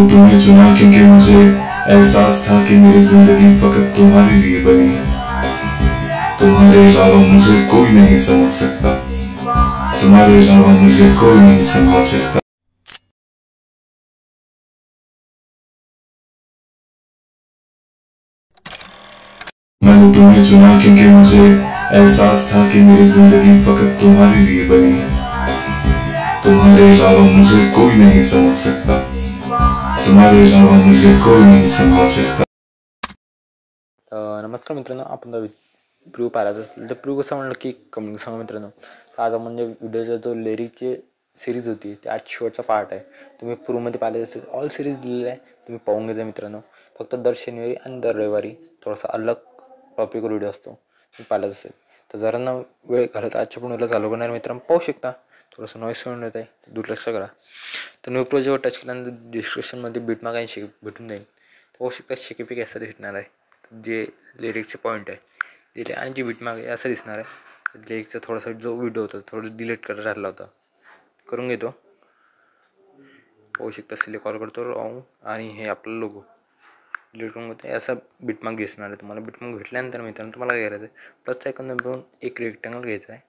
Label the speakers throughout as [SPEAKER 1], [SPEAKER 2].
[SPEAKER 1] मैंने तुम्हें चुना क्योंकि मुझे एहसास था कि मेरी जिंदगी फकत तुम्हारे लिए बनी है। तुम्हारे अलावा मुझे कोई नहीं समझ सकता, तुम्हारे अलावा मुझे कोई नहीं संभाल सकता। मैंने तुम्हें चुना क्योंकि मुझे एहसास था कि मेरी जिंदगी फकत तुम्हारे लिए बनी है। तुम्हारे अलावा मुझे कोई नहीं समझ सकता, तुम्हारे अलावा मुझे कोई नहीं संभाल सकता।
[SPEAKER 2] नमस्कार मित्रांनो, आपण प्रिव्ह्यू पाहायचा असेल तर प्रिव्ह्यू कसं म्हणलं की कमेंट सांगा मित्रांनो. तर आज म्हणजे व्हिडिओचा जो लिरिकची सिरीज होती ते आज शेवटचा पार्ट आहे. तुम्ही प्रूमध्ये पाहिले असेल ऑल सिरीज दिलेली आहे, तुम्ही पाहून घ्यायचा मित्रांनो. फक्त दर शनिवारी आणि दर रविवारी थोडासा अलग टॉपिकवर व्हिडिओ असतो, तुम्ही पाहिलाच असेल. तर जरा ना वेळ घालत आजच्या पण चालू करणार मित्रांनो, पाहू शकता. थोडंसं नॉईस साऊंड येत आहे, दुर्लक्ष करा. तर न्यू प्रो जेव्हा टच केल्यानंतर डिस्क्रिप्शनमध्ये बीटमार्क आणि भेटून जाईल. पाहू शकता शेकिपिक असं भेटणार आहे, जे लिरिक्सचे पॉईंट आहे दिले आणि जी बीटमार्क आहे असं दिसणार आहे. लिरिक्सचा थोडासा जो व्हिडिओ होता थोडं डिलीट करायला राहिला होता, करून घेतो. पाहू शकता सिलेक्ट कॉल करतो राहून आणि हे आपलं लोगो डिलीट करून घेतो. असा बीटमार्क दिसणार आहे तुम्हाला. बीटमार्क भेटल्यानंतर मित्रांनो तुम्हाला काय करायचं आहे, प्लसचा आयकॉन दाबून एक रेक्टँगल घ्यायचा आहे.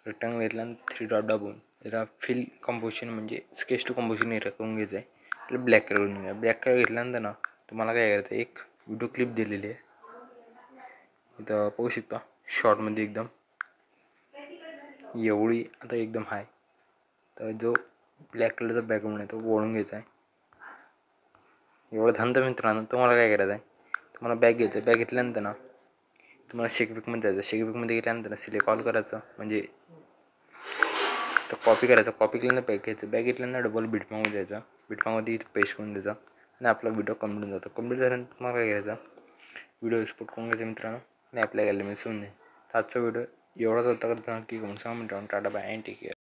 [SPEAKER 2] रेक्टँगल घेतल्यानंतर 3 डॉट दाबून याचा फिल कंपोजिशन म्हणजे स्केच टू कंपोजिशन एरिया करून घ्यायचं आहे. त्याला ब्लॅक कलर करून घ्या. ब्लॅक कलर घेतल्यानंतर ना तुम्हाला काय करायचं आहे, एक व्हिडिओ क्लिप दिलेली आहे इथं पाहू शकता. शॉर्टमध्ये एकदम एवढी आता एकदम हाय. तर जो ब्लॅक कलरचा बॅकग्राऊंड आहे तो ओढून घ्यायचा आहे. एवढं धंदा मित्रांनो. तुम्हाला काय करायचं आहे, तुम्हाला बॅग घ्यायचं आहे. बॅग घेतल्यानंतर ना तुम्हाला शेकपिकमध्ये जायचं. शेकपिकमध्ये गेल्यानंतर सिलेक्ट कॉल करायचं, म्हणजे तर कॉपी करायचं. कॉपी केल्यानंतर बॅग घ्यायचं. बॅग घेतल्यानंतर डबल बीटमार्कमध्ये जायचं. बीटमार्कमध्ये इथं पेस्ट करून द्यायचा आणि आपला व्हिडिओ कंप्लीट होऊन जातो. कंप्लीट झाल्यानंतर तुम्हाला काय करायचं, व्हिडिओ एक्सपोर्ट करून घ्यायचा मित्रांनो आणि आपल्या गॅलरीमध्ये सोडून दे. आजचा व्हिडिओ एवढाच होता. की सांगा मित्रांनो, tata bye and take care.